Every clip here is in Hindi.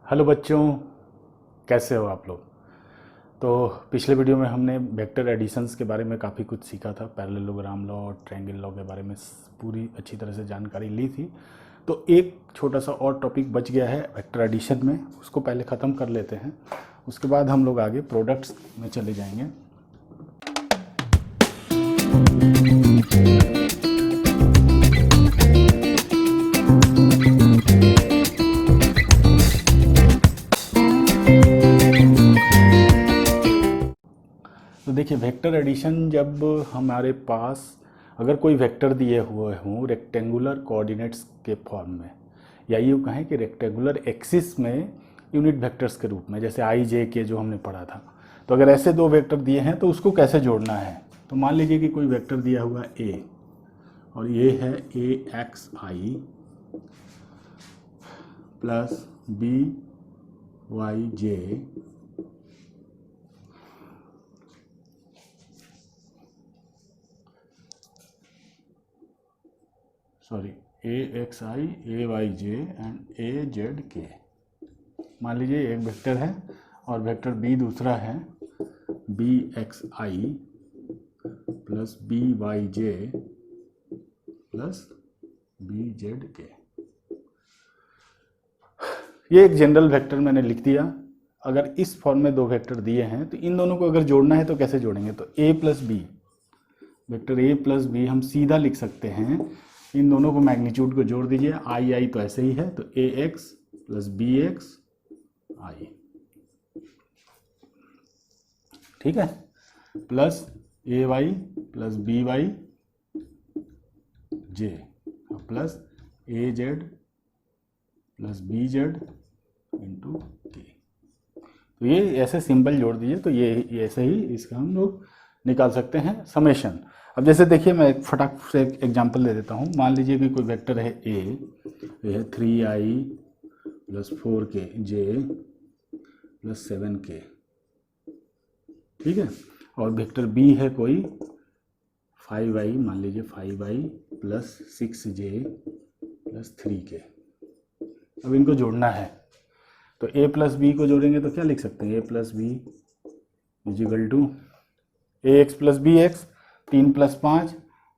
हेलो बच्चों, कैसे हो आप लोग। तो पिछले वीडियो में हमने वेक्टर एडिशंस के बारे में काफ़ी कुछ सीखा था। पैरेललोग्राम लॉ और ट्रायंगल लॉ के बारे में पूरी अच्छी तरह से जानकारी ली थी। तो एक छोटा सा और टॉपिक बच गया है वेक्टर एडिशन में, उसको पहले ख़त्म कर लेते हैं। उसके बाद हम लोग आगे प्रोडक्ट्स में चले जाएंगे। तो देखिए, वेक्टर एडिशन जब हमारे पास अगर कोई वेक्टर दिए हुए हों रेक्टेंगुलर कोऑर्डिनेट्स के फॉर्म में, या यूँ कहें कि रेक्टेंगुलर एक्सिस में यूनिट वेक्टर्स के रूप में, जैसे आई जे के जो हमने पढ़ा था। तो अगर ऐसे दो वेक्टर दिए हैं तो उसको कैसे जोड़ना है। तो मान लीजिए कि कोई वेक्टर दिया हुआ ए, और ये है A X I plus B Y J sorry A X I A Y J and A Z K. मान लीजिए एक वेक्टर है और वेक्टर बी दूसरा है B X I plus B Y J plus B Z के। ये एक जनरल वेक्टर मैंने लिख दिया। अगर इस फॉर्म में दो वेक्टर दिए हैं तो इन दोनों को अगर जोड़ना है तो कैसे जोड़ेंगे। तो A plus B, vector A plus B हम सीधा लिख सकते हैं, इन दोनों को मैग्नीट्यूड को जोड़ दीजिए। आई आई तो ऐसे ही है, तो A X plus B X I, ठीक है, plus A Y plus B Y J plus A Z plus B Z into K. तो ये ऐसे सिंबल जोड़ दीजिए, तो ये ऐसे ही इसका हम लोग निकाल सकते हैं समेशन। अब जैसे देखिए, मैं एक फटाक से एक एग्जांपल दे देता हूँ। मान लीजिए कि कोई वेक्टर है ए, ये है 3i प्लस 4k जे प्लस 7k, ठीक है। और वेक्टर बी है कोई 5i, मान लीजिए 5i plus 6j plus 3k। अब इनको जोड़ना है तो a प्लस बी को जोड़ेंगे तो क्या लिख सकते हैं, a plus B is equal to A X plus B X, 3 plus 5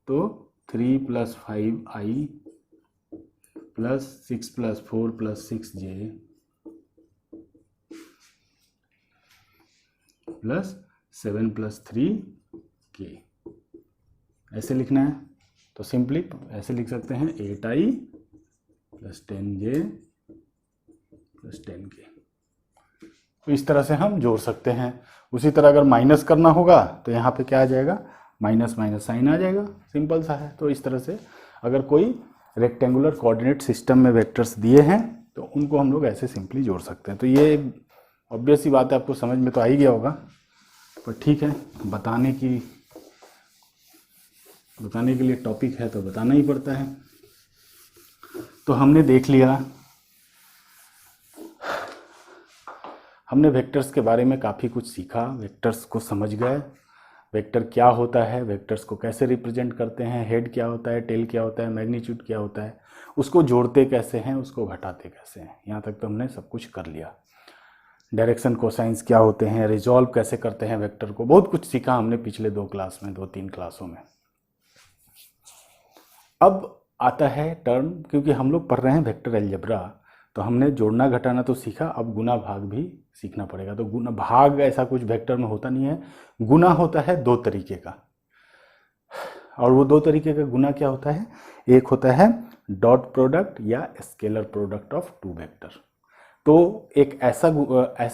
तो 3 plus 5i plus 6 plus 4 plus 6j plus 7 plus 3k। ऐसे लिखना है तो सिंपली ऐसे लिख सकते हैं 8i plus 10j plus 10k। तो इस तरह से हम जोड़ सकते हैं। उसी तरह अगर माइनस करना होगा तो यहाँ पे क्या आ जाएगा, माइनस माइनस साइन आ जाएगा, सिंपल सा है। तो इस तरह से अगर कोई रेक्टेंगुलर कोऑर्डिनेट सिस्टम में वेक्टर्स दिए हैं तो उनको हम लोग ऐसे सिंपली जोड़ सकते हैं। तो ये ऑब्वियस सी बात है, आपको समझ में तो आ ही गया होगा, पर ठीक है, बताने के लिए टॉपिक है तो बताना ही पड़ता है। तो हमने देख लिया, हमने वेक्टर्स के बारे में काफ़ी कुछ सीखा, वेक्टर्स को समझ गए, वेक्टर क्या होता है, वेक्टर्स को कैसे रिप्रेजेंट करते हैं, हेड क्या होता है, टेल क्या होता है, मैग्नीट्यूड क्या होता है, उसको जोड़ते कैसे हैं, उसको घटाते कैसे हैं। यहाँ तक तो हमने सब कुछ कर लिया। डायरेक्शन कोसाइंस क्या होते हैं, रिजॉल्व कैसे करते हैं वेक्टर को, बहुत कुछ सीखा हमने पिछले 2-3 क्लासों में। अब आता है टर्म, क्योंकि हम लोग पढ़ रहे हैं वेक्टर अलजेब्रा, तो हमने जोड़ना घटाना तो सीखा, अब गुना भाग भी सीखना पड़ेगा। तो गुना भाग ऐसा कुछ वेक्टर में होता नहीं है, गुना होता है 2 तरीके का। और वो 2 तरीके का गुना क्या होता है, एक होता है डॉट प्रोडक्ट या स्केलर प्रोडक्ट ऑफ 2 वेक्टर। तो एक ऐसा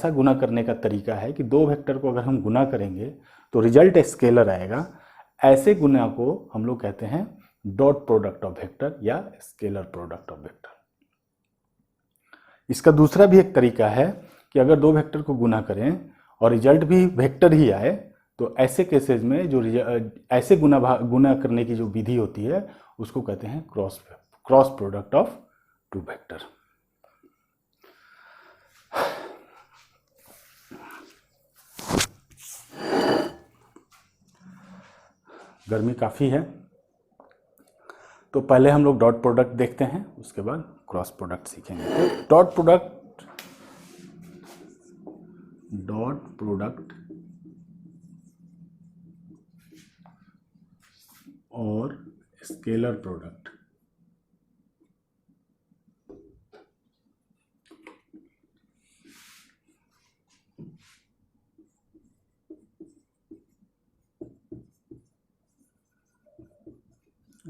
गुना करने का तरीका है कि 2 वेक्टर को अगर हम गुना करेंगे तो रिजल्ट स्केलर आएगा। ऐसे गुना को हम लोग कहते हैं डॉट प्रोडक्ट ऑफ वेक्टर या स्केलर प्रोडक्ट ऑफ वेक्टर। इसका दूसरा भी एक तरीका है कि अगर 2 वेक्टर को गुना करें और रिजल्ट भी वेक्टर ही आए, तो ऐसे केसेस में जो ऐसे गुना करने की जो विधि होती है उसको कहते हैं क्रॉस प्रोडक्ट ऑफ 2 वेक्टर। गर्मी काफ़ी है, तो पहले हम लोग डॉट प्रोडक्ट देखते हैं, उसके बाद क्रॉस प्रोडक्ट सीखेंगे। तो डॉट प्रोडक्ट डॉट प्रोडक्ट और scalar product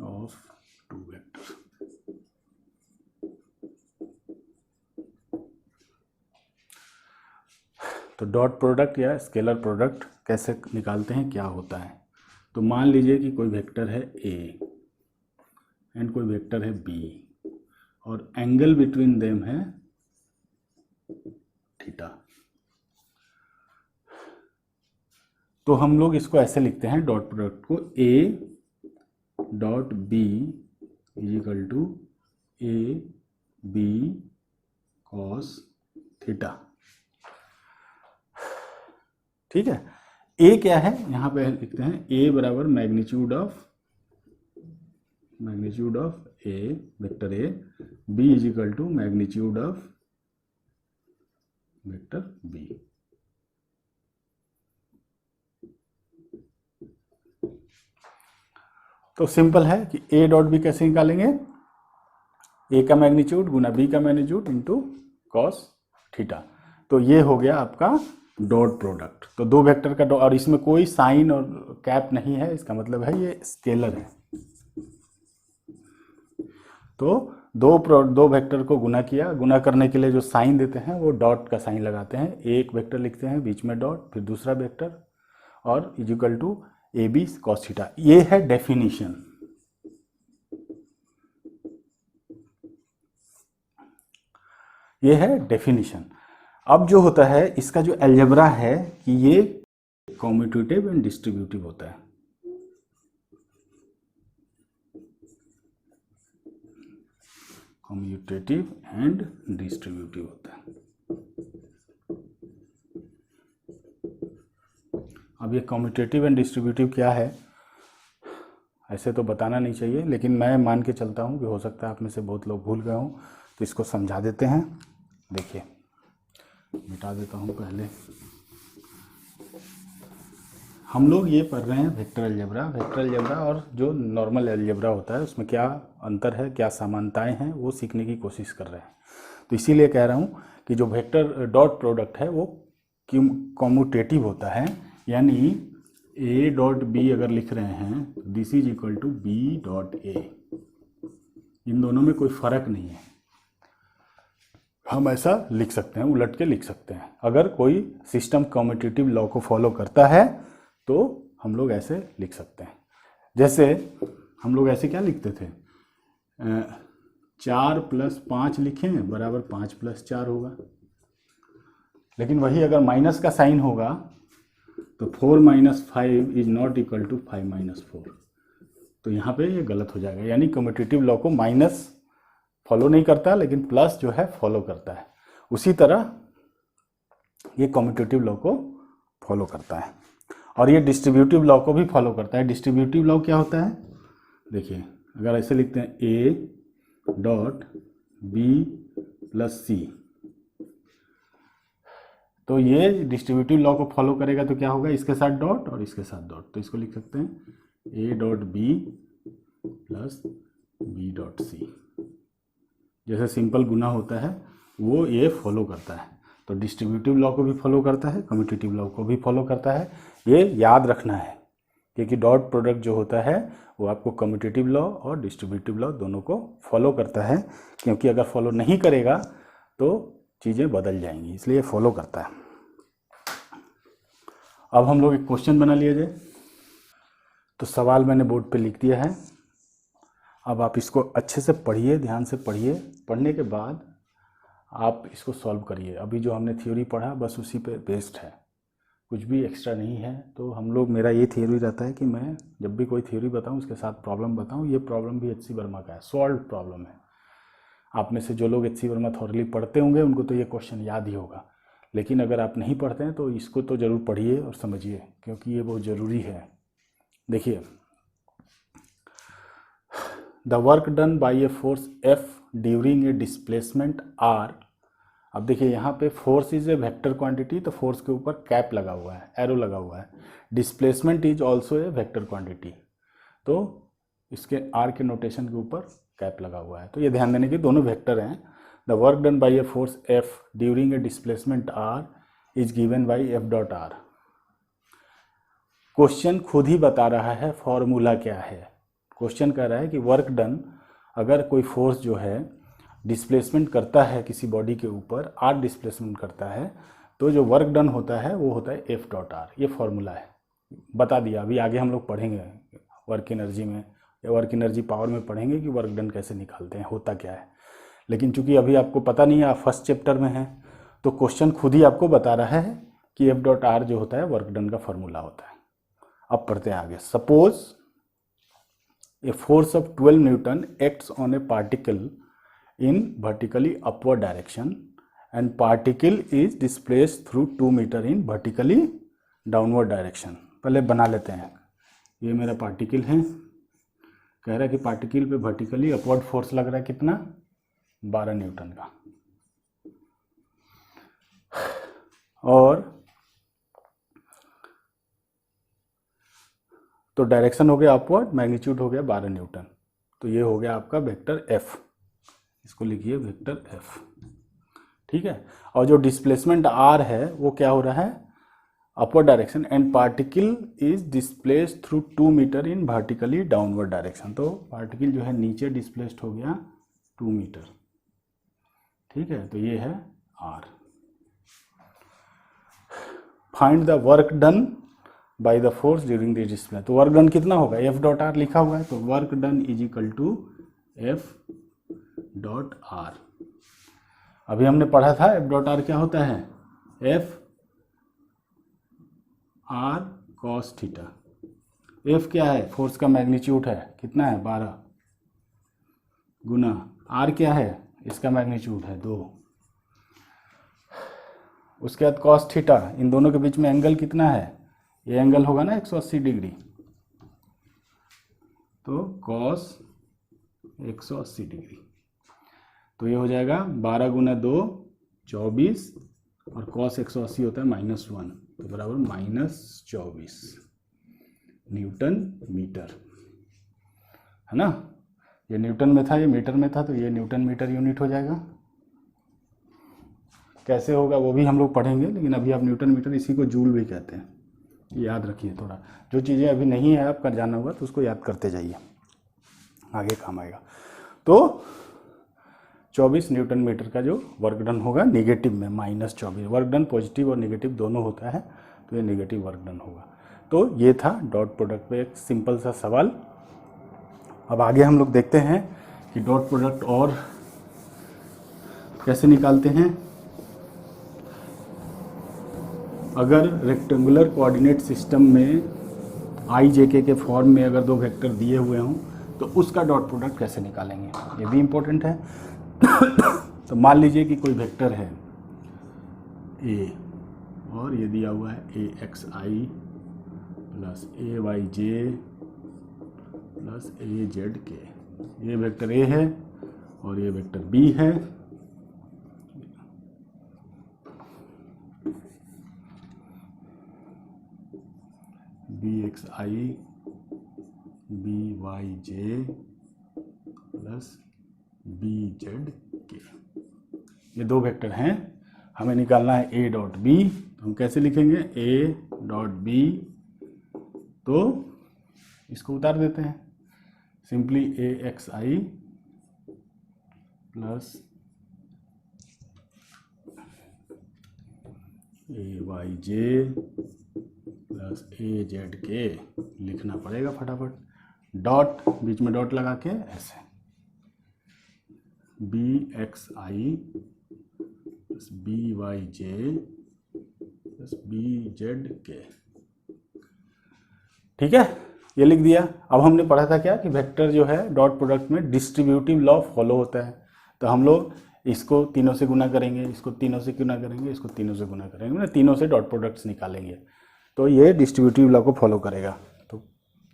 of two vector. तो डॉट प्रोडक्ट या स्केलर प्रोडक्ट कैसे निकालते हैं, क्या होता है। तो मान लीजिए कि कोई वेक्टर है ए एंड कोई वेक्टर है बी और एंगल बिटवीन देम है थीटा। तो हम लोग इसको ऐसे लिखते हैं डॉट प्रोडक्ट को A dot B is equal to A B cos theta. ठीक है, ए क्या है यहाँ पे लिखते हैं ए बराबर magnitude of A vector A, B is equal to magnitude of vector B. तो सिंपल है कि ए डॉट बी कैसे निकालेंगे, ए का मैग्नीट्यूड गुना बी का मैग्नीट्यूड इंटू कॉस थीटा। तो ये हो गया आपका डॉट प्रोडक्ट। तो दो वेक्टर का और इसमें कोई साइन और कैप नहीं है, इसका मतलब है ये स्केलर है। तो दो वेक्टर को गुना किया, गुना करने के लिए जो साइन देते हैं वो डॉट का साइन लगाते हैं। एक वेक्टर लिखते हैं बीच में डॉट, फिर दूसरा वेक्टर और is equal to A B cos theta. ये है डेफिनेशन। ये है डेफिनेशन। अब जो होता है इसका जो अलजेब्रा है कि ये कम्यूटेटिव एंड डिस्ट्रीब्यूटिव होता है। कम्यूटेटिव एंड डिस्ट्रीब्यूटिव होता है। अब ये कम्यूटेटिव एंड डिस्ट्रीब्यूटिव क्या है, ऐसे तो बताना नहीं चाहिए, लेकिन मैं मान के चलता हूँ कि हो सकता है आप में से बहुत लोग भूल गए हों, तो इसको समझा देते हैं। देखिए, मिटा देता हूँ पहले। हम लोग ये पढ़ रहे हैं वेक्टर अलजेब्रा। वेक्टर अलजेब्रा और जो नॉर्मल अलजेब्रा होता है उसमें क्या अंतर है, क्या समानताएं हैं, वो सीखने की कोशिश कर रहे हैं। तो इसीलिए कह रहा हूँ कि जो वेक्टर डॉट प्रोडक्ट है वो कम्यूटेटिव होता है, यानी ए डॉट बी अगर लिख रहे हैं तो this is equal to B dot A. इन दोनों में कोई फर्क नहीं है, हम ऐसा लिख सकते हैं, उलट के लिख सकते हैं। अगर कोई सिस्टम कम्यूटेटिव लॉ को फॉलो करता है तो हम लोग ऐसे लिख सकते हैं। जैसे हम लोग ऐसे क्या लिखते थे, 4 + 5 लिखें बराबर 5 + 4 होगा। लेकिन वही अगर माइनस का साइन होगा तो 4 - 5 इज नॉट इक्वल टू 5 - 4। तो यहाँ पे ये गलत हो जाएगा, यानी कम्यूटेटिव लॉ को माइनस फॉलो नहीं करता लेकिन प्लस जो है फॉलो करता है। उसी तरह ये कम्यूटेटिव लॉ को फॉलो करता है और ये डिस्ट्रीब्यूटिव लॉ को भी फॉलो करता है। डिस्ट्रीब्यूटिव लॉ क्या होता है, देखिए अगर ऐसे लिखते हैं ए डॉट बी प्लस सी, तो ये डिस्ट्रीब्यूटिव लॉ को फॉलो करेगा। तो क्या होगा, इसके साथ डॉट और इसके साथ डॉट, तो इसको लिख सकते हैं A dot B plus B dot C. जैसे सिंपल गुना होता है वो ये फॉलो करता है। तो डिस्ट्रीब्यूटिव लॉ को भी फॉलो करता है, कम्यूटेटिव लॉ को भी फॉलो करता है। ये याद रखना है क्योंकि डॉट प्रोडक्ट जो होता है वो आपको कम्यूटेटिव लॉ और डिस्ट्रीब्यूटिव लॉ दोनों को फॉलो करता है, क्योंकि अगर फॉलो नहीं करेगा तो चीज़ें बदल जाएंगी, इसलिए फॉलो करता है। अब हम लोग एक क्वेश्चन बना लिए जाए। तो सवाल मैंने बोर्ड पे लिख दिया है। अब आप इसको अच्छे से पढ़िए, ध्यान से पढ़िए। पढ़ने के बाद आप इसको सॉल्व करिए। अभी जो हमने थ्योरी पढ़ा बस उसी पे बेस्ड है, कुछ भी एक्स्ट्रा नहीं है। तो हम लोग, मेरा ये थ्योरी रहता है कि मैं जब भी कोई थ्योरी बताऊं उसके साथ प्रॉब्लम बताऊं। ये प्रॉब्लम भी एच.सी. वर्मा का है, सॉल्व प्रॉब्लम है। आप में से जो लोग एच.सी. वर्मा थॉरली पढ़ते होंगे उनको तो ये क्वेश्चन याद ही होगा, लेकिन अगर आप नहीं पढ़ते हैं तो इसको तो ज़रूर पढ़िए और समझिए, क्योंकि ये बहुत ज़रूरी है। देखिए, the work done by a force F during a displacement R अब देखिए यहाँ पे force is a vector quantity, तो फोर्स के ऊपर कैप लगा हुआ है, एरो लगा हुआ है। Displacement is also a vector quantity, तो इसके आर के नोटेशन के ऊपर कैप लगा हुआ है। तो ये ध्यान देने की दोनों वेक्टर हैं। The work done by a force F during a displacement R is given by F dot R. Question खुद ही बता रहा है फॉर्मूला क्या है। क्वेश्चन कह रहा है कि वर्क डन, अगर कोई फोर्स जो है डिस्प्लेसमेंट करता है किसी बॉडी के ऊपर, आर डिस्प्लेसमेंट करता है, तो जो वर्क डन होता है वो होता है एफ डॉट आर। ये फॉर्मूला है, बता दिया। अभी आगे हम लोग पढ़ेंगे वर्क एनर्जी में या वर्क एनर्जी पावर में पढ़ेंगे कि वर्क डन कैसे निकालते हैं, होता क्या है। लेकिन चूंकि अभी आपको पता नहीं है, आप फर्स्ट चैप्टर में हैं, तो क्वेश्चन खुद ही आपको बता रहा है कि एफ डॉट आर जो होता है वर्क डन का फॉर्मूला होता है। अब पढ़ते हैं आगे। Suppose a force of 12 Newton acts on A particle in vertically upward direction and particle is displaced through 2 meter in vertically downward direction। पहले बना लेते हैं। ये मेरा पार्टिकल है, कह रहा है कि पार्टिकल पे वर्टिकली अपवर्ड फोर्स लग रहा है कितना, 12 न्यूटन का, और तो डायरेक्शन हो गया अपवर्ड, मैग्नीट्यूड हो गया 12 न्यूटन। तो ये हो गया आपका वेक्टर एफ, इसको लिखिए वेक्टर एफ, ठीक है। और जो डिस्प्लेसमेंट आर है वो क्या हो रहा है, upward direction, and particle is displaced through 2 meter in vertically downward direction. तो पार्टिकल जो है नीचे डिस्प्लेस्ड हो गया 2 मीटर, ठीक है। तो ये है R. Find the work done by the force during the display. तो वर्क डन कितना होगा, एफ डॉट आर लिखा हुआ है, तो work done is equal to F dot R. अभी हमने पढ़ा था एफ डॉट आर क्या होता है, F R cos theta. F क्या है, फोर्स का मैग्नीट्यूड है, कितना है 12, गुना आर क्या है, इसका मैग्नीट्यूड है 2, उसके बाद कॉस थीटा, इन दोनों के बीच में एंगल कितना है, ये एंगल होगा ना 180 डिग्री, तो कॉस 180 डिग्री। तो ये हो जाएगा 12 गुना 2 24, और कॉस 180 होता है -1, तो बराबर -24 न्यूटन मीटर, है ना। ये न्यूटन में था, ये मीटर में था, तो ये न्यूटन मीटर यूनिट हो जाएगा। कैसे होगा वो भी हम लोग पढ़ेंगे, लेकिन अभी आप न्यूटन मीटर, इसी को जूल भी कहते हैं, याद रखिए। थोड़ा जो चीज़ें अभी नहीं है आपका जाना होगा तो उसको याद करते जाइए, आगे काम आएगा। तो 24 न्यूटन मीटर का जो वर्क डन होगा नेगेटिव में, -24। वर्क डन पॉजिटिव और नेगेटिव दोनों होता है, तो ये नेगेटिव वर्क डन होगा। तो ये था डॉट प्रोडक्ट पे एक सिंपल सा सवाल। अब आगे हम लोग देखते हैं कि डॉट प्रोडक्ट और कैसे निकालते हैं। अगर रेक्टेंगुलर कोऑर्डिनेट सिस्टम में आई जे के फॉर्म में अगर दो वेक्टर दिए हुए हों तो उसका डॉट प्रोडक्ट कैसे निकालेंगे, ये भी इम्पोर्टेंट है। तो मान लीजिए कि कोई वेक्टर है ए, और ये दिया हुआ है A X I plus A Y J plus A Z के। ये वेक्टर ए है और ये वेक्टर बी है। बी एक्स आई B Y J plus B Z के, ये दो वेक्टर हैं। हमें निकालना है ए डॉट बी, तो हम कैसे लिखेंगे, ए डॉट बी, तो इसको उतार देते हैं simply, A X I plus A Y J plus A Z के लिखना पड़ेगा फटाफट। डॉट, बीच में डॉट लगा के ऐसे, B X I plus B Y J plus B Z के, ठीक है, ये लिख दिया। अब हमने पढ़ा था क्या कि वेक्टर जो है डॉट प्रोडक्ट में डिस्ट्रीब्यूटिव लॉ फॉलो होता है, तो हम लोग इसको तीनों से गुना करेंगे, इसको तीनों से गुना करेंगे, इसको तीनों से गुना करेंगे, मतलब तीनों से डॉट प्रोडक्ट्स निकालेंगे, तो ये डिस्ट्रीब्यूटिव लॉ को फॉलो करेगा। तो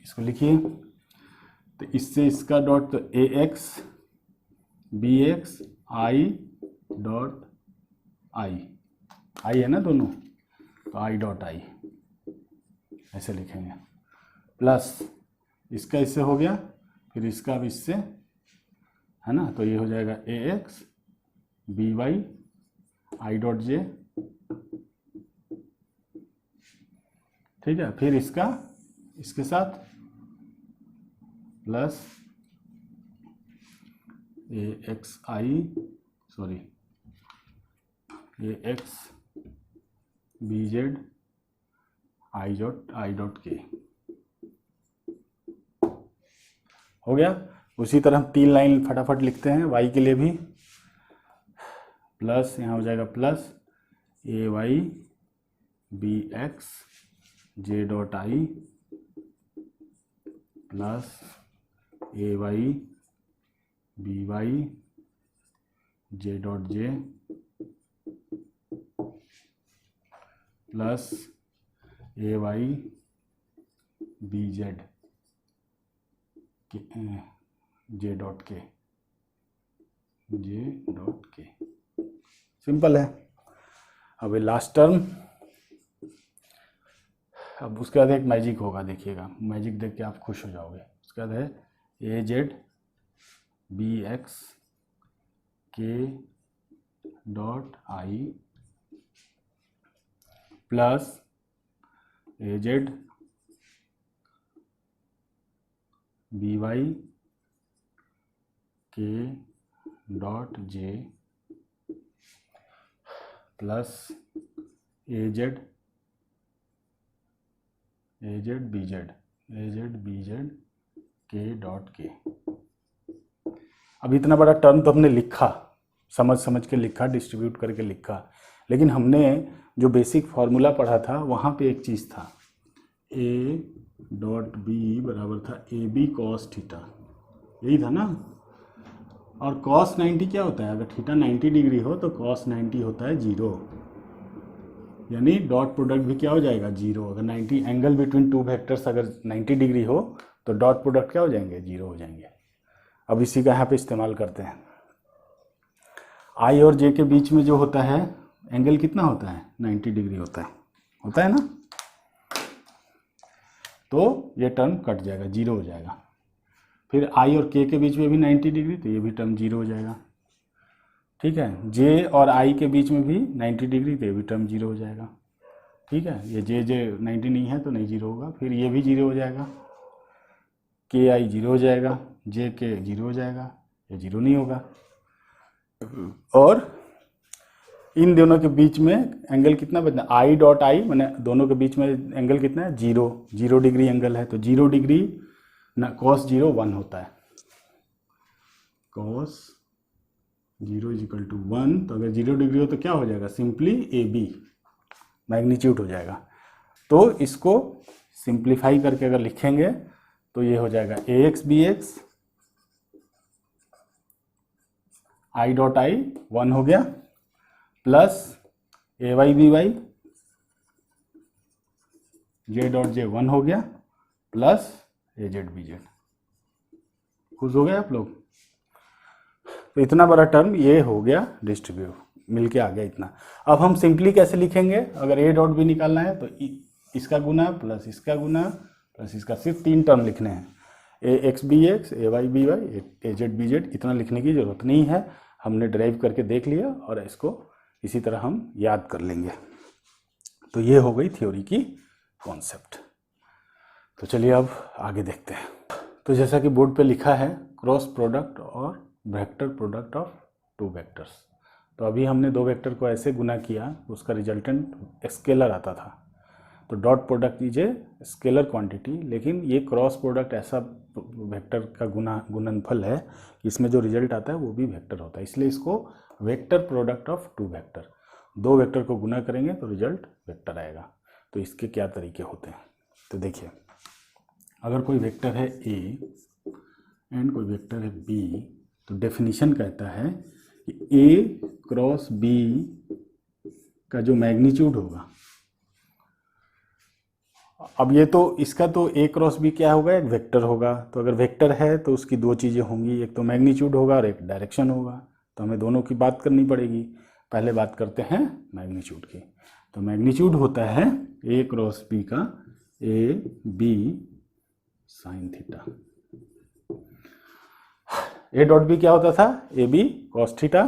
इसको लिखिए, तो इससे इसका डॉट, तो A X B X I dot I है ना दोनों, तो आई डॉट आई ऐसे लिखेंगे, प्लस इसका इससे हो गया, फिर इसका अब इससे, है ना, तो ये हो जाएगा A X B Y I dot J, ठीक है। फिर इसका इसके साथ plus A X I, sorry A X B Z I dot K हो गया। उसी तरह हम 3 लाइन फटाफट लिखते हैं वाई के लिए भी, प्लस यहाँ हो जाएगा plus A Y B X J dot I plus A Y B Y J dot J plus A Y B Z J dot K simple है। अब लास्ट टर्म, अब उसके बाद एक मैजिक होगा, देखिएगा मैजिक देख के आप खुश हो जाओगे। उसके बाद है A Z B X K dot I plus A Z B Y K dot J plus A Z B Z K dot K. अब इतना बड़ा टर्म तो हमने लिखा, समझ के लिखा, डिस्ट्रीब्यूट करके लिखा, लेकिन हमने जो बेसिक फॉर्मूला पढ़ा था वहाँ पे एक चीज़ था, ए डॉट बी बराबर था ए बी कॉस थीटा, यही था ना। और कॉस 90 क्या होता है, अगर थीटा 90 डिग्री हो तो कॉस 90 होता है 0, यानी डॉट प्रोडक्ट भी क्या हो जाएगा 0। अगर 90 एंगल बिटवीन 2 वेक्टर्स अगर 90 डिग्री हो तो डॉट प्रोडक्ट क्या हो जाएंगे 0 हो जाएंगे। अब इसी का यहाँ पे इस्तेमाल करते हैं। आई और जे के बीच में जो होता है एंगल कितना होता है 90 डिग्री होता है ना, तो ये टर्म कट जाएगा 0 हो जाएगा। फिर आई और के बीच में भी 90 डिग्री, तो ये भी टर्म 0 हो जाएगा, ठीक है। जे और आई के बीच में भी 90 डिग्री, तो ये भी टर्म 0 हो जाएगा, ठीक है। ये जे 90 नहीं है तो नहीं 0 होगा, फिर ये भी 0 हो जाएगा, के आई 0 हो जाएगा, जे के 0 हो जाएगा, ये 0 नहीं होगा। और इन दोनों के बीच में एंगल कितना बचना, आई डॉट आई मैंने दोनों के बीच में एंगल कितना है 0 डिग्री एंगल है, तो 0 डिग्री ना cos 0 1 होता है, cos 0 इज इक्वल टू 1। तो अगर 0 डिग्री हो तो क्या हो जाएगा, सिंपली ए बी मैग्नीट्यूड हो जाएगा। तो इसको सिंप्लीफाई करके अगर लिखेंगे तो ये हो जाएगा A X B X I dot I 1 हो गया, plus A Y B Y J dot J 1 हो गया, plus A Z B Z. खुश हो गए आप लोग। तो इतना बड़ा टर्म ये हो गया डिस्ट्रीब्यूट, मिलके आ गया इतना। अब हम सिंपली कैसे लिखेंगे, अगर ए डॉट भी निकालना है तो इसका गुना प्लस इसका गुना प्लस इसका, सिर्फ 3 टर्म लिखने हैं, ए एक्स बी एक्स ए वाई बी वाई ए जेड बी जेड। इतना लिखने की ज़रूरत नहीं है, हमने ड्राइव करके देख लिया और इसको इसी तरह हम याद कर लेंगे। तो ये हो गई थ्योरी की कॉन्सेप्ट। तो चलिए अब आगे देखते हैं। तो जैसा कि बोर्ड पे लिखा है क्रॉस प्रोडक्ट और वेक्टर प्रोडक्ट ऑफ 2 वेक्टर्स। तो अभी हमने 2 वेक्टर को ऐसे गुना किया, उसका रिजल्टेंट स्केलर आता था। तो dot product is a scalar quantity, लेकिन ये क्रॉस प्रोडक्ट ऐसा वेक्टर का गुणनफल है कि इसमें जो रिजल्ट आता है वो भी वेक्टर होता है, इसलिए इसको vector product of 2 vector. 2 vector को गुना करेंगे तो रिजल्ट वेक्टर आएगा। तो इसके क्या तरीके होते हैं, तो देखिए, अगर कोई वेक्टर है ए एंड कोई वेक्टर है बी, तो डेफिनेशन कहता है कि ए क्रॉस बी का जो मैग्नीट्यूड होगा, अब ये तो इसका तो ए क्रॉस बी क्या होगा, एक वेक्टर होगा। तो अगर वेक्टर है तो उसकी 2 चीज़ें होंगी, एक तो मैग्नीट्यूड होगा और एक डायरेक्शन होगा। तो हमें दोनों की बात करनी पड़ेगी। पहले बात करते हैं मैग्नीट्यूड की। तो मैग्नीट्यूड होता है ए क्रॉस बी का A B sine theta. A dot B क्या होता था, A B cos theta,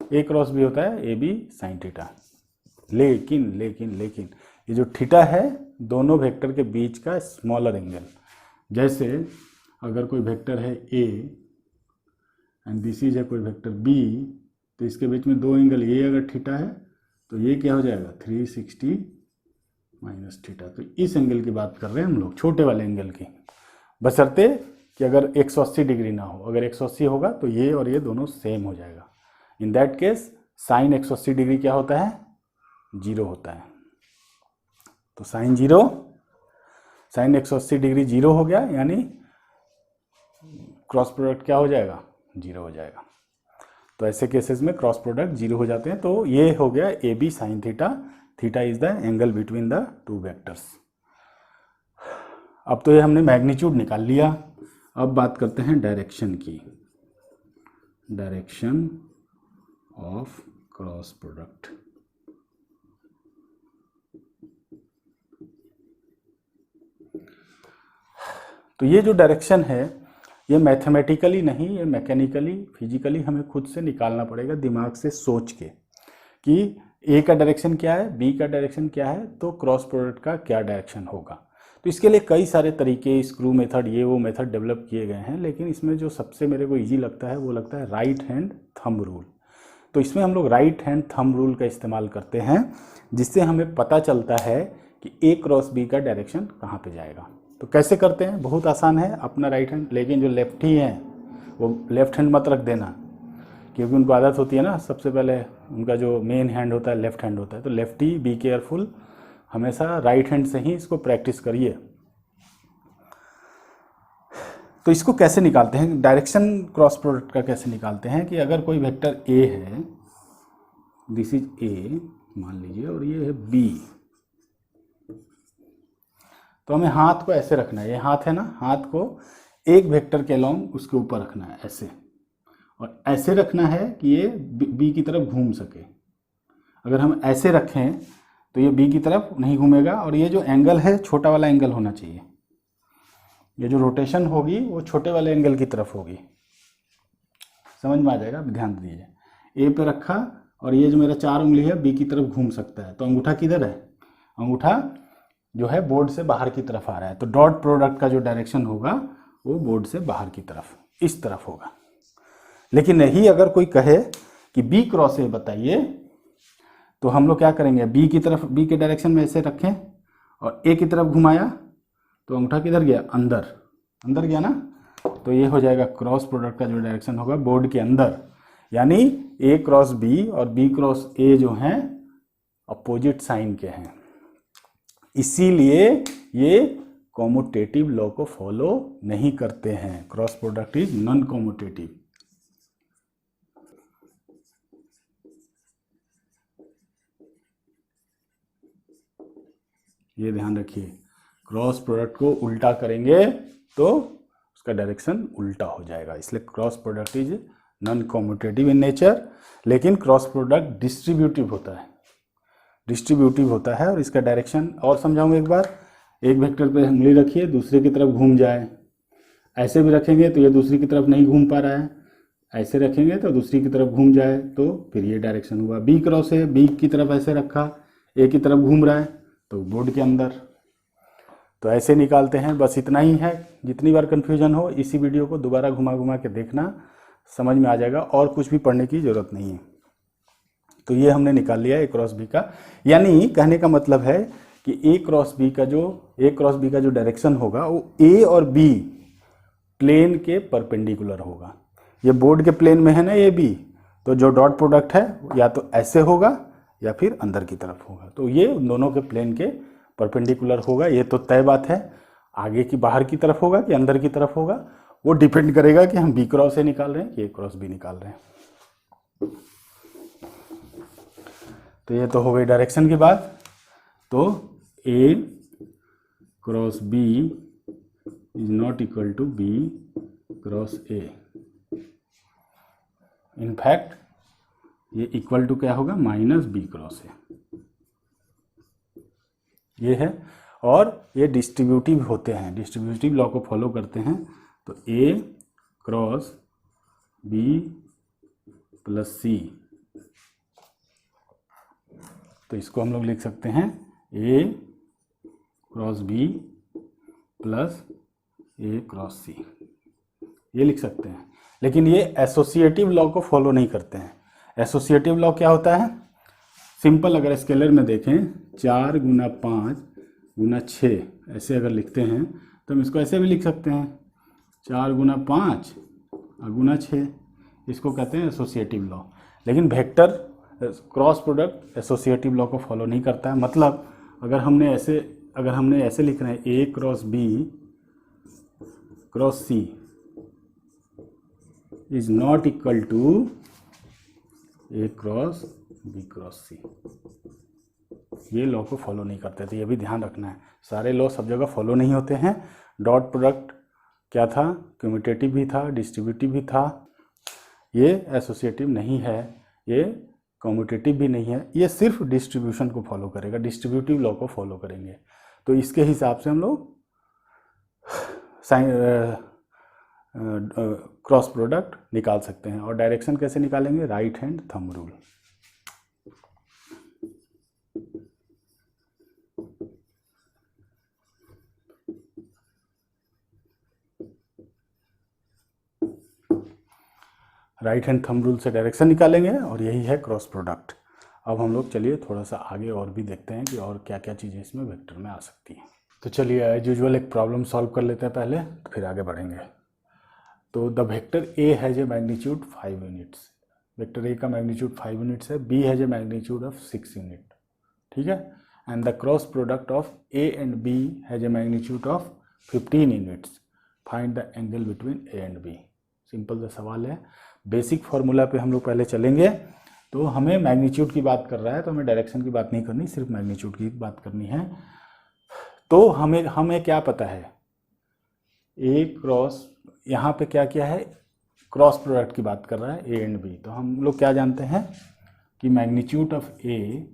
A cross B होता है ए बी साइन थीटा। लेकिन लेकिन लेकिन ये जो थीटा है दोनों वेक्टर के बीच का स्मॉलर एंगल। जैसे अगर कोई वेक्टर है ए एंड दिस इज है कोई वेक्टर बी, तो इसके बीच में दो एंगल, ये अगर थीटा है तो ये क्या हो जाएगा 360 माइनस थीटा। तो इस एंगल की बात कर रहे हैं हम लोग, छोटे वाले एंगल की, बशर्ते कि अगर 180 डिग्री ना हो। अगर 180 होगा तो ये और ये दोनों सेम हो जाएगा। In that case sine 180 degree क्या होता है, 0 होता है। तो साइन 0, साइन 180 डिग्री 0 हो गया, यानी क्रॉस प्रोडक्ट क्या हो जाएगा, 0 हो जाएगा। तो ऐसे केसेस में क्रॉस प्रोडक्ट 0 हो जाते हैं। तो ये हो गया A B sine theta, theta is the angle between the two vectors. अब तो ये हमने मैग्नीट्यूड निकाल लिया। अब बात करते हैं डायरेक्शन की, डायरेक्शन ऑफ क्रॉस प्रोडक्ट। तो ये जो डायरेक्शन है ये मैथमेटिकली नहीं, ये मैकेनिकली फिजिकली हमें खुद से निकालना पड़ेगा, दिमाग से सोच के कि ए का डायरेक्शन क्या है, बी का डायरेक्शन क्या है, तो क्रॉस प्रोडक्ट का क्या डायरेक्शन होगा। तो इसके लिए कई सारे तरीके, स्क्रू मेथड, ये वो मेथड डेवलप किए गए हैं, लेकिन इसमें जो सबसे मेरे को ईजी लगता है वो लगता है राइट हैंड थंब रूल। तो इसमें हम लोग राइट हैंड थंब रूल का इस्तेमाल करते हैं, जिससे हमें पता चलता है कि ए क्रॉस बी का डायरेक्शन कहाँ पे जाएगा। तो कैसे करते हैं, बहुत आसान है। अपना राइट हैंड, लेकिन जो लेफ्टी हैं वो लेफ्ट हैंड मत रख देना, क्योंकि उनको आदत होती है ना, सबसे पहले उनका जो मेन हैंड होता है लेफ्ट हैंड होता है। तो लेफ्टी बी केयरफुल, हमेशा राइट हैंड से ही इसको प्रैक्टिस करिए। तो इसको कैसे निकालते हैं, डायरेक्शन क्रॉस प्रोडक्ट का कैसे निकालते हैं कि अगर कोई वेक्टर ए है, दिस इज ए मान लीजिए, और ये है बी, तो हमें हाथ को ऐसे रखना है, ये हाथ है ना, हाथ को एक वेक्टर के अलोंग उसके ऊपर रखना है ऐसे, और ऐसे रखना है कि ये बी की तरफ घूम सके। अगर हम ऐसे रखें तो ये बी की तरफ नहीं घूमेगा, और ये जो एंगल है छोटा वाला एंगल होना चाहिए। ये जो रोटेशन होगी वो छोटे वाले एंगल की तरफ होगी। समझ में आ जाएगा, ध्यान दीजिए। ए पे रखा और ये जो मेरा 4 उंगली है बी की तरफ घूम सकता है, तो अंगूठा किधर है, अंगूठा जो है बोर्ड से बाहर की तरफ आ रहा है। तो डॉट प्रोडक्ट का जो डायरेक्शन होगा वो बोर्ड से बाहर की तरफ, इस तरफ होगा। लेकिन नहीं, अगर कोई कहे कि बी क्रॉस ए बताइए, तो हम लोग क्या करेंगे, बी की तरफ, बी के डायरेक्शन में ऐसे रखें और ए की तरफ घुमाया, तो अंगूठा किधर गया, अंदर, अंदर गया ना। तो ये हो जाएगा क्रॉस प्रोडक्ट का जो डायरेक्शन होगा बोर्ड के अंदर, यानी ए क्रॉस बी और बी क्रॉस ए जो हैं अपोजिट साइन के हैं। इसीलिए ये कॉम्यूटेटिव लॉ को फॉलो नहीं करते हैं। Cross product is non commutative. ये ध्यान रखिए, क्रॉस प्रोडक्ट को उल्टा करेंगे तो उसका डायरेक्शन उल्टा हो जाएगा, इसलिए cross product is non commutative in nature. लेकिन क्रॉस प्रोडक्ट डिस्ट्रीब्यूटिव होता है, डिस्ट्रीब्यूटिव होता है, और इसका डायरेक्शन और समझाऊंगा एक बार। एक वेक्टर पे उंगली रखिए, दूसरे की तरफ घूम जाए, ऐसे भी रखेंगे तो ये दूसरी की तरफ नहीं घूम पा रहा है, ऐसे रखेंगे तो दूसरी की तरफ घूम जाए, तो फिर ये डायरेक्शन हुआ। बी क्रॉस है, बी की तरफ ऐसे रखा, ए की तरफ घूम रहा है, तो बोर्ड के अंदर। तो ऐसे निकालते हैं, बस इतना ही है। जितनी बार कन्फ्यूजन हो इसी वीडियो को दोबारा घुमा घुमा के देखना, समझ में आ जाएगा, और कुछ भी पढ़ने की ज़रूरत नहीं है। तो ये हमने निकाल लिया ए क्रॉस बी का, यानी कहने का मतलब है कि ए क्रॉस बी का जो डायरेक्शन होगा वो ए और बी प्लेन के परपेंडिकुलर होगा। ये बोर्ड के प्लेन में है ना ए बी, तो जो डॉट प्रोडक्ट है या तो ऐसे होगा या फिर अंदर की तरफ होगा। तो ये दोनों के प्लेन के परपेंडिकुलर होगा, ये तो तय बात है। आगे की बाहर की तरफ होगा कि अंदर की तरफ होगा वो डिपेंड करेगा कि हम बी क्रॉस ए निकाल रहे हैं कि ए क्रॉस बी निकाल रहे हैं। तो ये तो हो गई डायरेक्शन की बात। तो A cross B is not equal to B cross A. In fact, ये इक्वल टू क्या होगा, माइनस बी क्रॉस ए, ये है। और ये डिस्ट्रीब्यूटिव होते हैं, डिस्ट्रीब्यूटिव लॉ को फॉलो करते हैं। तो ए क्रॉस बी प्लस सी, तो इसको हम लोग लिख सकते हैं A cross B plus A cross C, ये लिख सकते हैं। लेकिन ये एसोसिएटिव लॉ को फॉलो नहीं करते हैं। एसोसिएटिव लॉ क्या होता है, सिंपल अगर स्केलर में देखें 4 गुना 5 गुना 6 ऐसे अगर लिखते हैं तो हम इसको ऐसे भी लिख सकते हैं 4 गुना 5 गुना 6, इसको कहते हैं एसोसिएटिव लॉ। लेकिन vector cross product associative law को फॉलो नहीं करता है। मतलब अगर हमने ऐसे लिख रहे हैं A cross B cross C is not equal to A cross B cross C, ये लॉ को फॉलो नहीं करते थे, ये भी ध्यान रखना है। सारे लॉ सब जगह फॉलो नहीं होते हैं। डॉट प्रोडक्ट क्या था, कम्यूटेटिव भी था, डिस्ट्रीब्यूटिव भी था। ये एसोसिएटिव नहीं है, ये कम्यूटेटिव भी नहीं है, ये सिर्फ डिस्ट्रीब्यूशन को फॉलो करेगा, डिस्ट्रीब्यूटिव लॉ को फॉलो करेंगे। तो इसके हिसाब से हम लोग क्रॉस प्रोडक्ट निकाल सकते हैं। और डायरेक्शन कैसे निकालेंगे, right hand thumb rule. Right hand thumb rule से डायरेक्शन निकालेंगे और यही है क्रॉस प्रोडक्ट। अब हम लोग चलिए थोड़ा सा आगे और भी देखते हैं कि और क्या क्या चीज़ें इसमें वेक्टर में आ सकती हैं। तो चलिए एज यूजुअल एक प्रॉब्लम सॉल्व कर लेते हैं पहले, फिर आगे बढ़ेंगे। तो the vector A has a magnitude 5 units, vector A का मैग्नीट्यूड 5 यूनिट्स है, B has a magnitude of 6 unit, ठीक है। And the cross product of A and B has a magnitude of 15 units, find the angle between A and B. Simple सा सवाल है। बेसिक फार्मूला पे हम लोग पहले चलेंगे। तो हमें मैग्नीट्यूड की बात कर रहा है तो हमें डायरेक्शन की बात नहीं करनी, सिर्फ मैग्नीट्यूड की बात करनी है। तो हमें क्या पता है, ए क्रॉस, यहाँ पे क्या क्या है, क्रॉस प्रोडक्ट की बात कर रहा है ए एंड बी। तो हम लोग क्या जानते हैं कि magnitude of A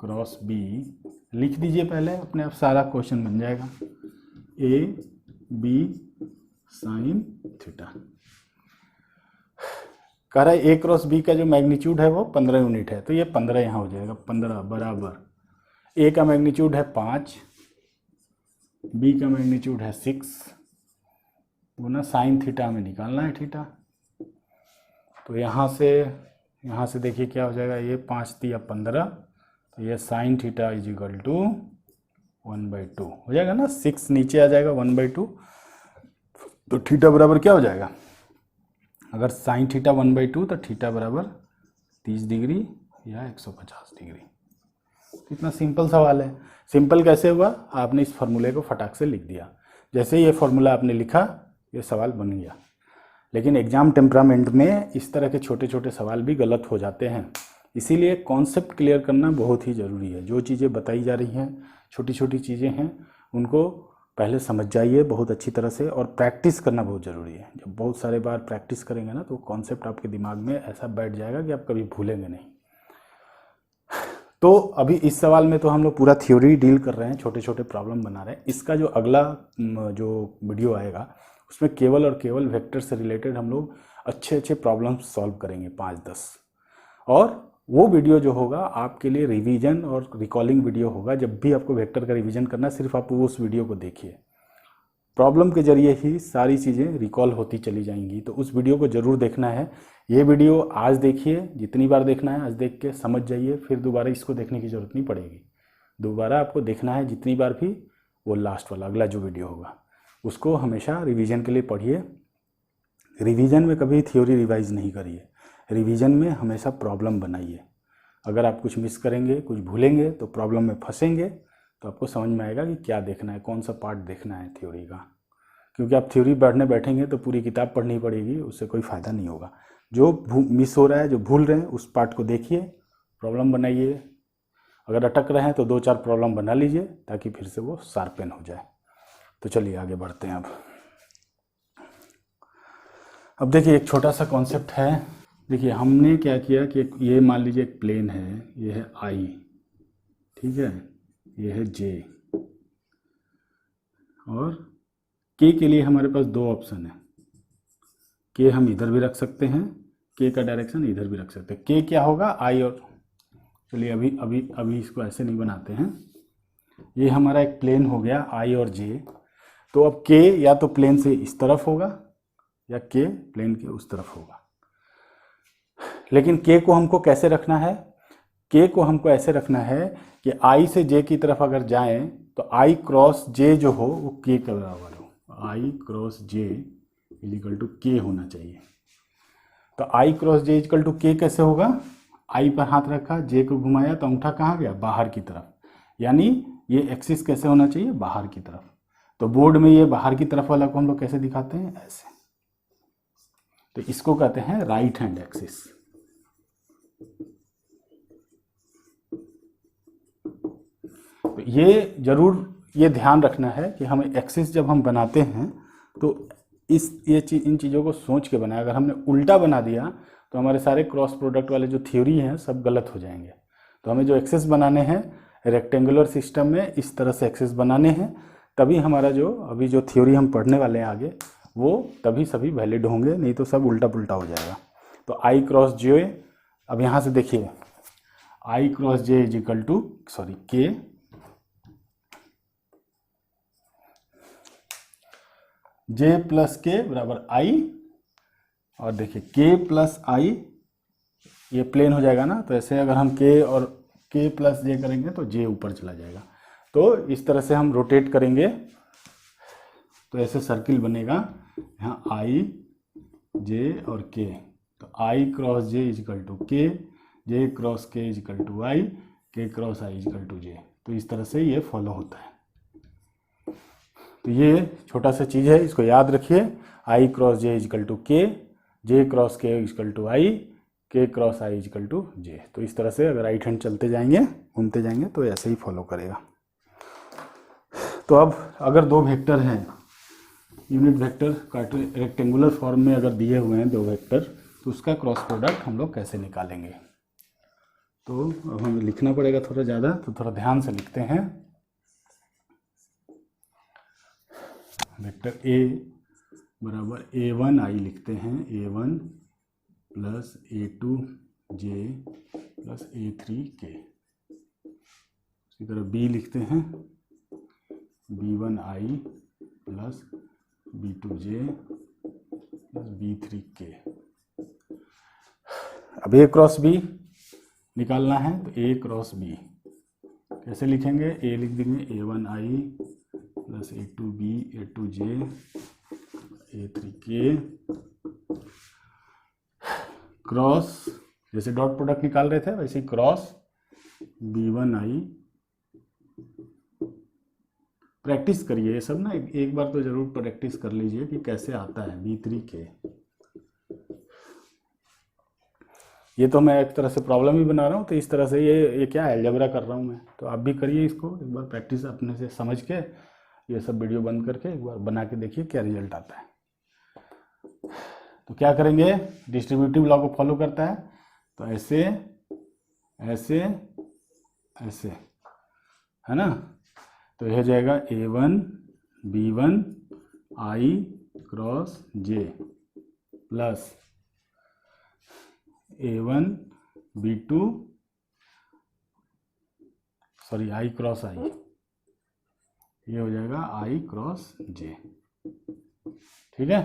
cross B, लिख दीजिए पहले, अपने आप सारा क्वेश्चन बन जाएगा। ए बी साइन थीटा, कह रहा है ए क्रॉस बी का जो मैग्नीट्यूड है वो 15 यूनिट है, तो ये 15 यहाँ हो जाएगा, 15 बराबर ए का मैग्नीट्यूड है 5, बी का मैग्नीट्यूड है 6 गुना साइन थीटा में निकालना है थीटा। तो यहाँ से देखिए क्या हो जाएगा, ये 5 तिया 15, तो ये sine theta is equal to 1/2 हो जाएगा ना, 6 नीचे आ जाएगा 1/2, तो थीटा बराबर क्या हो जाएगा, अगर साइन थीटा 1/2 तो थीटा बराबर 30 डिग्री या 150 डिग्री। कितना सिंपल सवाल है। सिंपल कैसे हुआ, आपने इस फार्मूले को फटाक से लिख दिया। जैसे ये फार्मूला आपने लिखा ये सवाल बन गया। लेकिन एग्जाम टेम्परामेंट में इस तरह के छोटे छोटे सवाल भी गलत हो जाते हैं, इसीलिए कॉन्सेप्ट क्लियर करना बहुत ही ज़रूरी है। जो चीज़ें बताई जा रही हैं, छोटी छोटी चीज़ें हैं, उनको पहले समझ जाइए बहुत अच्छी तरह से, और प्रैक्टिस करना बहुत ज़रूरी है। जब बहुत सारे बार प्रैक्टिस करेंगे ना तो कॉन्सेप्ट आपके दिमाग में ऐसा बैठ जाएगा कि आप कभी भूलेंगे नहीं। तो अभी इस सवाल में तो हम लोग पूरा थ्योरी डील कर रहे हैं, छोटे छोटे प्रॉब्लम बना रहे हैं। इसका जो अगला जो वीडियो आएगा उसमें केवल और केवल वेक्टर से रिलेटेड हम लोग अच्छे अच्छे प्रॉब्लम सॉल्व करेंगे 5-10, और वो वीडियो जो होगा आपके लिए रिवीजन और रिकॉलिंग वीडियो होगा। जब भी आपको वेक्टर का रिवीजन करना, सिर्फ आप उस वीडियो को देखिए, प्रॉब्लम के जरिए ही सारी चीज़ें रिकॉल होती चली जाएंगी। तो उस वीडियो को ज़रूर देखना है। ये वीडियो आज देखिए, जितनी बार देखना है आज देख के समझ जाइए, फिर दोबारा इसको देखने की ज़रूरत नहीं पड़ेगी। दोबारा आपको देखना है जितनी बार भी, वो लास्ट वाला अगला जो वीडियो होगा उसको हमेशा रिवीजन के लिए पढ़िए। रिवीजन में कभी थ्योरी रिवाइज नहीं करिए, रिवीजन में हमेशा प्रॉब्लम बनाइए। अगर आप कुछ मिस करेंगे, कुछ भूलेंगे तो प्रॉब्लम में फंसेंगे। तो आपको समझ में आएगा कि क्या देखना है, कौन सा पार्ट देखना है थ्योरी का। क्योंकि आप थ्योरी पढ़ने बैठेंगे तो पूरी किताब पढ़नी पड़ेगी, उससे कोई फ़ायदा नहीं होगा। जो मिस हो रहा है, जो भूल रहे हैं, उस पार्ट को देखिए, प्रॉब्लम बनाइए। अगर अटक रहे हैं तो 2-4 प्रॉब्लम बना लीजिए ताकि फिर से वो शार्पन हो जाए। तो चलिए आगे बढ़ते हैं। अब देखिए एक छोटा सा कॉन्सेप्ट है देखिए हमने क्या किया कि ये मान लीजिए एक प्लेन है, ये है आई, ठीक है, ये है जे, और के लिए हमारे पास दो ऑप्शन है। के हम इधर भी रख सकते हैं, के का डायरेक्शन इधर भी रख सकते हैं। के क्या होगा, आई, और चलिए अभी अभी अभी इसको ऐसे नहीं बनाते हैं। ये हमारा एक प्लेन हो गया आई और जे। तो अब के या तो प्लेन से इस तरफ होगा या के प्लेन के उस तरफ होगा। लेकिन के को हमको कैसे रखना है, के को हमको ऐसे रखना है कि आई से जे की तरफ अगर जाएं तो आई क्रॉस जे जो हो वो के के बराबर हो। आई क्रॉस जे इजिकल टू के होना चाहिए। तो आई क्रॉस जे इजिकल टू के कैसे होगा, आई पर हाथ रखा, जे को घुमाया तो अंगूठा कहाँ गया, बाहर की तरफ, यानी ये एक्सिस कैसे होना चाहिए, बाहर की तरफ। तो बोर्ड में ये बाहर की तरफ वाला को हम लोग कैसे दिखाते हैं, ऐसे। तो इसको कहते हैं राइट हैंड एक्सिस। तो ये जरूर ये ध्यान रखना है कि हमें एक्सिस जब हम बनाते हैं तो इन चीज़ों को सोच के बनाए। अगर हमने उल्टा बना दिया तो हमारे सारे क्रॉस प्रोडक्ट वाले जो थ्योरी हैं सब गलत हो जाएंगे। तो हमें जो एक्सिस बनाने हैं रेक्टेंगुलर सिस्टम में इस तरह से एक्सिस बनाने हैं, तभी हमारा जो अभी जो थ्योरी हम पढ़ने वाले हैं आगे वो तभी सभी वैलिड होंगे, नहीं तो सब उल्टा पुल्टा हो जाएगा। तो आई क्रॉस जे, अब यहाँ से देखिए I cross J is equal to K, J plus के बराबर आई, और देखिए के प्लस आई ये प्लेन हो जाएगा ना, तो ऐसे अगर हम के और के प्लस जे करेंगे तो जे ऊपर चला जाएगा। तो इस तरह से हम रोटेट करेंगे तो ऐसे सर्किल बनेगा, यहाँ आई जे और के। तो आई cross J is equal to K, J cross के इजिकल टू आई, के क्रॉस आई इजिकल टू जे। तो इस तरह से ये फॉलो होता है। तो ये छोटा सा चीज़ है, इसको याद रखिए। आई cross J is equal to K, J cross के इजिकल टू आई, के क्रॉस आई इजिकल टू जे। तो इस तरह से अगर राइट हैंड चलते जाएंगे घूमते जाएंगे तो ऐसे ही फॉलो करेगा। तो अब अगर दो वेक्टर हैं, यूनिट वेक्टर रेक्टेंगुलर फॉर्म में अगर दिए हुए हैं दो वेक्टर, तो उसका क्रॉस प्रोडक्ट हम लोग कैसे निकालेंगे। तो अब हमें लिखना पड़ेगा थोड़ा ज़्यादा, तो थोड़ा ध्यान से लिखते हैं। वेक्टर ए बराबर A1 आई लिखते हैं, A1 प्लस A2 जे प्लस A3 के। इसी तरह B लिखते हैं, B1 आई प्लस B2 जे प्लस B3 के। अब A क्रॉस B निकालना है, तो A क्रॉस B कैसे लिखेंगे, A लिख देंगे A1 आई प्लस A2 B A2 जे A3 के, क्रॉस जैसे डॉट प्रोडक्ट निकाल रहे थे वैसे ही क्रॉस B1 आई। प्रैक्टिस करिए ये सब ना, एक बार तो जरूर प्रैक्टिस कर लीजिए कि कैसे आता है B3 के। ये तो मैं एक तरह से प्रॉब्लम ही बना रहा हूँ, तो इस तरह से ये क्या है, अलजेब्रा कर रहा हूँ मैं। तो आप भी करिए इसको एक बार प्रैक्टिस अपने से समझ के, ये सब वीडियो बंद करके एक बार बना के देखिए क्या रिजल्ट आता है। तो क्या करेंगे, डिस्ट्रीब्यूटिव लॉ को फॉलो करता है, तो ऐसे ऐसे ऐसे, है ना। तो यह हो जाएगा A1 B1 आई क्रॉस जे प्लस A1 B2 आई क्रॉस आई, ये हो जाएगा आई क्रॉस जे, ठीक है।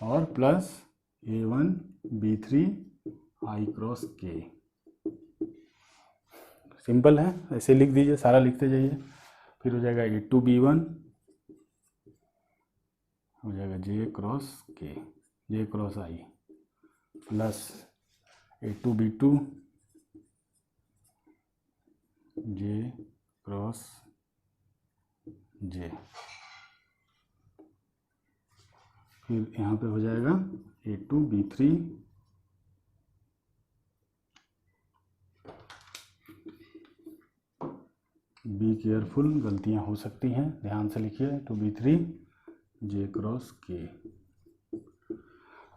और प्लस A1 B3 आई क्रॉस के। सिंपल है, ऐसे लिख दीजिए, सारा लिखते जाइए। फिर हो जाएगा A2 B1 हो जाएगा जे क्रॉस के, जे क्रॉस आई प्लस A2 B2 जे क्रॉस जे। फिर यहाँ पे हो जाएगा A2 B3 बी केयरफुल, गलतियाँ हो सकती हैं, ध्यान से लिखिए। A2 B3 जे क्रॉस के।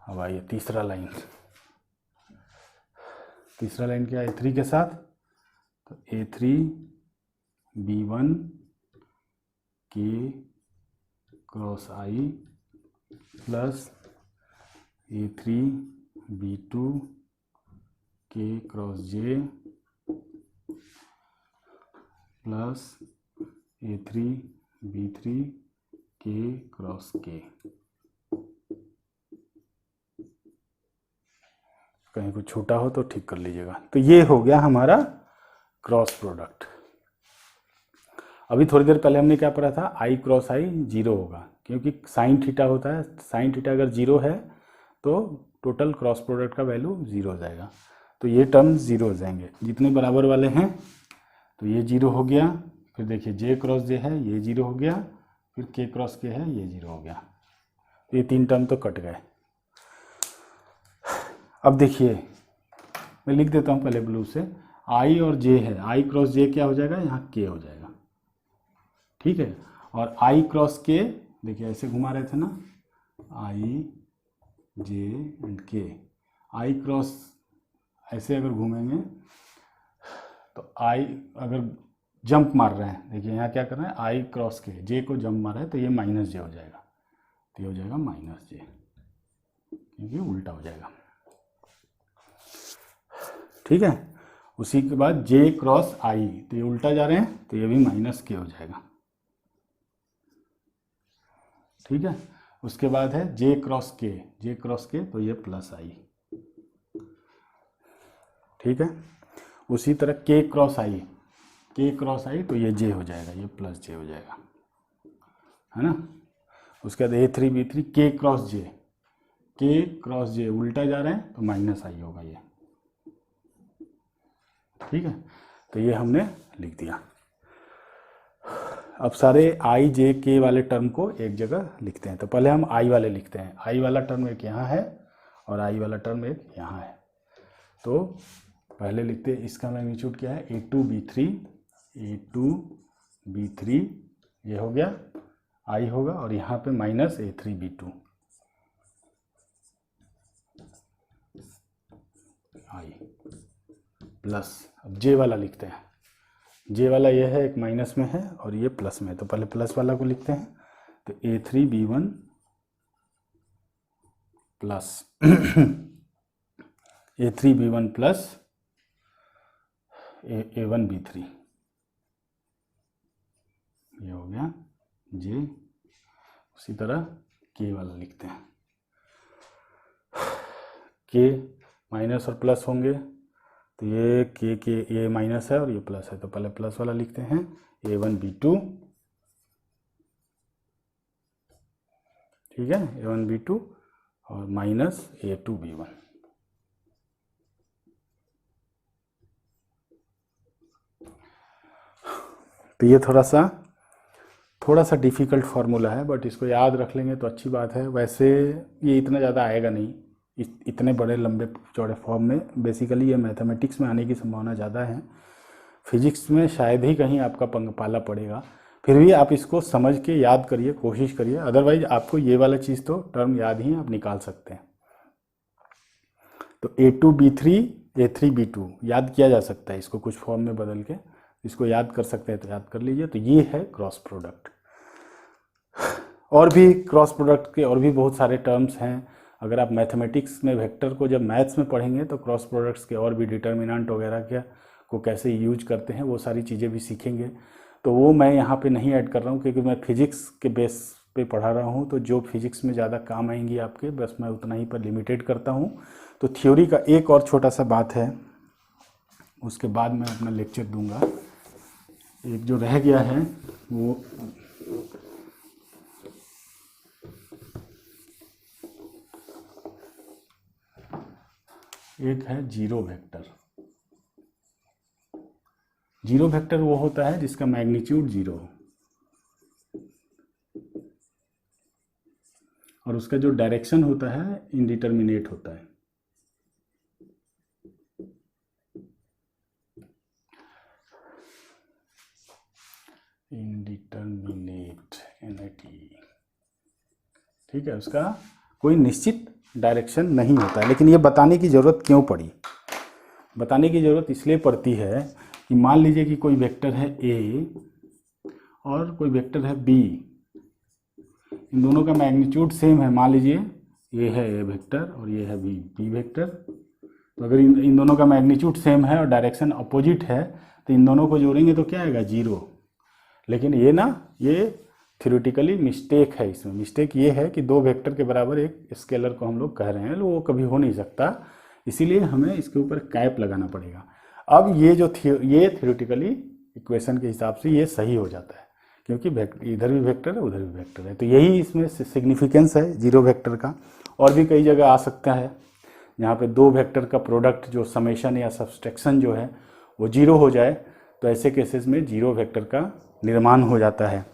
अब आइए तीसरा लाइन, तीसरा लाइन क्या है A3 के साथ, तो A3 B1 K cross I plus A3 B2 K cross J plus A3 B3 K cross K। कहीं कुछ छोटा हो तो ठीक कर लीजिएगा। तो ये हो गया हमारा क्रॉस प्रोडक्ट। अभी थोड़ी देर पहले हमने क्या पढ़ा था, I क्रॉस I जीरो होगा, क्योंकि साइन थीटा होता है, साइन थीटा अगर जीरो है तो टोटल क्रॉस प्रोडक्ट का वैल्यू जीरो हो जाएगा। तो ये टर्म जीरो हो जाएंगे, जितने बराबर वाले हैं। तो ये जीरो हो गया, फिर देखिए J क्रॉस J है, ये जीरो हो गया, फिर K क्रॉस K है, ये जीरो हो गया। तो ये तीन टर्म तो कट गए। अब देखिए मैं लिख देता हूँ पहले ब्लू से, I और J है, I क्रॉस J क्या हो जाएगा, यहाँ K हो जाएगा, ठीक है। और I क्रॉस K देखिए ऐसे घुमा रहे थे ना, I J and K, I cross ऐसे अगर घूमेंगे तो I अगर जंप मार रहे हैं, देखिए यहाँ क्या कर रहे हैं, I क्रॉस K, J को जंप मार रहा है तो ये माइनस J हो जाएगा, तो ये हो जाएगा माइनस J, क्योंकि उल्टा हो जाएगा, ठीक है। उसी के बाद J क्रॉस I, तो ये उल्टा जा रहे हैं तो ये भी माइनस K हो जाएगा, ठीक है। उसके बाद है J cross K, J cross K तो ये प्लस I, ठीक है। उसी तरह K cross I, K cross I तो ये J हो जाएगा, ये प्लस J हो जाएगा, है ना। उसके बाद A3 B3 K cross J, K cross J उल्टा जा रहे हैं तो माइनस I होगा ये, ठीक है। तो ये हमने लिख दिया। अब सारे I J K वाले टर्म को एक जगह लिखते हैं। तो पहले हम I वाले लिखते हैं, I वाला टर्म एक यहाँ है और I वाला टर्म एक यहाँ है। तो पहले लिखते हैं, इसका मैग्नीट्यूड क्या है, A2 B3, A2 B3 ये हो गया, I होगा, और यहाँ पे minus A3 B2 I plus, अब J वाला लिखते हैं, J वाला ये है एक माइनस में है और ये प्लस में है, तो पहले प्लस वाला को लिखते हैं। तो A3 B1 plus A3 B1 plus A1 B3, ये हो गया J। उसी तरह K वाला लिखते हैं, K माइनस और प्लस होंगे, तो ये K ये माइनस है और ये प्लस है, तो पहले प्लस वाला लिखते हैं, A1 B2, ठीक है, A1 B2 और माइनस A2 B1। तो ये थोड़ा सा डिफ़िकल्ट फार्मूला है, बट इसको याद रख लेंगे तो अच्छी बात है। वैसे ये इतना ज़्यादा आएगा नहीं, इतने बड़े लंबे चौड़े फॉर्म में। बेसिकली ये मैथमेटिक्स में आने की संभावना ज़्यादा है, फिजिक्स में शायद ही कहीं आपका पाला पड़ेगा। फिर भी आप इसको समझ के याद करिए, कोशिश करिए, अदरवाइज आपको ये वाला चीज़ तो टर्म याद ही आप निकाल सकते हैं। तो A2 B3 A3 B2 याद किया जा सकता है, इसको कुछ फॉर्म में बदल के इसको याद कर सकते हैं, तो याद कर लीजिए। तो ये है क्रॉस प्रोडक्ट। और भी क्रॉस प्रोडक्ट के और भी बहुत सारे टर्म्स हैं। अगर आप मैथमेटिक्स में वेक्टर को जब मैथ्स में पढ़ेंगे तो क्रॉस प्रोडक्ट्स के और भी डिटर्मिनेंट वगैरह क्या को कैसे यूज करते हैं वो सारी चीज़ें भी सीखेंगे। तो वो मैं यहाँ पे नहीं ऐड कर रहा हूँ, क्योंकि मैं फिजिक्स के बेस पे पढ़ा रहा हूँ, तो जो फिजिक्स में ज़्यादा काम आएंगी आपके, बस मैं उतना ही पर लिमिटेड करता हूँ। तो थ्योरी का एक और छोटा सा बात है, उसके बाद मैं अपना लेक्चर दूंगा। एक जो रह गया है वो एक है जीरो वेक्टर। जीरो वेक्टर वो होता है जिसका मैग्नीट्यूड जीरो हो और उसका जो डायरेक्शन होता है इनडिटर्मिनेट होता है। इनडिटर्मिनेट NAT, ठीक है, उसका कोई निश्चित डायरेक्शन नहीं होता है। लेकिन ये बताने की ज़रूरत क्यों पड़ी, बताने की ज़रूरत इसलिए पड़ती है कि मान लीजिए कि कोई वेक्टर है ए और कोई वेक्टर है बी, इन दोनों का मैग्नीट्यूड सेम है। मान लीजिए ये है ए वेक्टर और ये है बी वेक्टर। तो अगर इन दोनों का मैग्नीट्यूड सेम है और डायरेक्शन अपोजिट है तो इन दोनों को जोड़ेंगे तो क्या आएगा, 0। लेकिन ये थ्योरेटिकली मिस्टेक है। इसमें मिस्टेक ये है कि 2 वेक्टर के बराबर एक स्केलर को हम लोग कह रहे हैं, वो कभी हो नहीं सकता। इसीलिए हमें इसके ऊपर कैप लगाना पड़ेगा। अब ये थ्योरेटिकली इक्वेशन के हिसाब से ये सही हो जाता है, क्योंकि इधर भी वेक्टर है उधर भी वेक्टर है। तो यही इसमें सिग्निफिकेंस है 0 वेक्टर का। और भी कई जगह आ सकता है जहाँ पे 2 वेक्टर का प्रोडक्ट जो समेशन या सब्सट्रैक्शन जो है वो 0 हो जाए, तो ऐसे केसेस में 0 वेक्टर का निर्माण हो जाता है।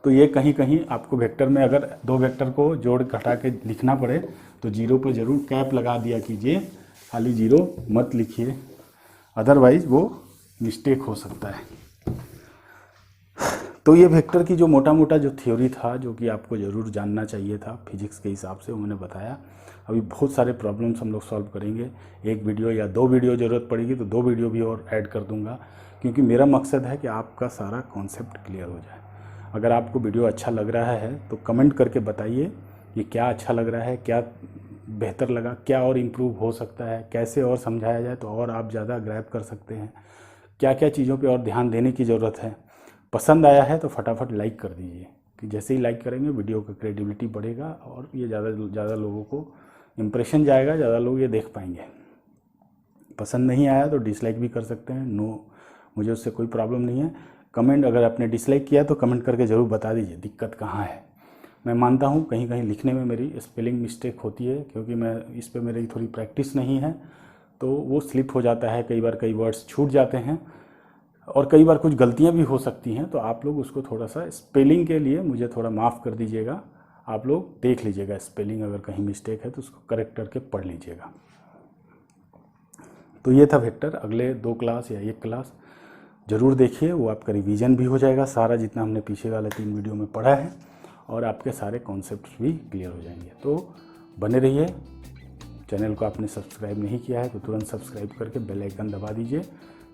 तो ये कहीं कहीं आपको वेक्टर में अगर 2 वेक्टर को जोड़ घटा के लिखना पड़े तो 0 पर ज़रूर कैप लगा दिया कीजिए, खाली 0 मत लिखिए, अदरवाइज वो मिस्टेक हो सकता है। तो ये वेक्टर की जो मोटा मोटा जो थ्योरी था, जो कि आपको ज़रूर जानना चाहिए था फिजिक्स के हिसाब से, वो मैंने बताया। अभी बहुत सारे प्रॉब्लम्स हम लोग सॉल्व करेंगे। 1 वीडियो या 2 वीडियो ज़रूरत पड़ेगी तो 2 वीडियो भी और ऐड कर दूंगा, क्योंकि मेरा मकसद है कि आपका सारा कॉन्सेप्ट क्लियर हो जाए। अगर आपको वीडियो अच्छा लग रहा है तो कमेंट करके बताइए कि क्या अच्छा लग रहा है, क्या बेहतर लगा, क्या और इम्प्रूव हो सकता है, कैसे और समझाया जाए तो और आप ज़्यादा ग्रैब कर सकते हैं, क्या क्या चीज़ों पे और ध्यान देने की ज़रूरत है। पसंद आया है तो फटाफट लाइक कर दीजिए, कि जैसे ही लाइक करेंगे वीडियो का क्रेडिबिलिटी बढ़ेगा और ये ज़्यादा लोगों को इम्प्रेशन जाएगा, ज़्यादा लोग ये देख पाएंगे। पसंद नहीं आया तो डिसलाइक भी कर सकते हैं, मुझे उससे कोई प्रॉब्लम नहीं है। कमेंट, अगर आपने डिसलाइक किया तो कमेंट करके ज़रूर बता दीजिए दिक्कत कहाँ है। मैं मानता हूँ कहीं कहीं लिखने में मेरी स्पेलिंग मिस्टेक होती है, क्योंकि मैं इस पर मेरी थोड़ी प्रैक्टिस नहीं है, तो वो स्लिप हो जाता है, कई बार कई वर्ड्स छूट जाते हैं और कई बार कुछ गलतियाँ भी हो सकती हैं। तो आप लोग उसको थोड़ा सा स्पेलिंग के लिए मुझे थोड़ा माफ़ कर दीजिएगा। आप लोग देख लीजिएगा स्पेलिंग, अगर कहीं मिस्टेक है तो उसको करेक्ट करके पढ़ लीजिएगा। तो ये था वेक्टर। अगले 2 क्लास या 1 क्लास ज़रूर देखिए, वो आपका रिवीजन भी हो जाएगा सारा जितना हमने पीछे वाले 3 वीडियो में पढ़ा है, और आपके सारे कॉन्सेप्ट्स भी क्लियर हो जाएंगे। तो बने रहिए। चैनल को आपने सब्सक्राइब नहीं किया है तो तुरंत सब्सक्राइब करके बेल आइकन दबा दीजिए,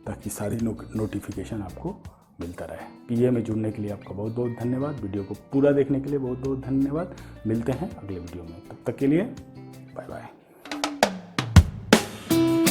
ताकि सारी नोटिफिकेशन आपको मिलता रहे। पीए में जुड़ने के लिए आपका बहुत बहुत धन्यवाद। वीडियो को पूरा देखने के लिए बहुत बहुत धन्यवाद। मिलते हैं अगले वीडियो में, तब तक के लिए बाय बाय।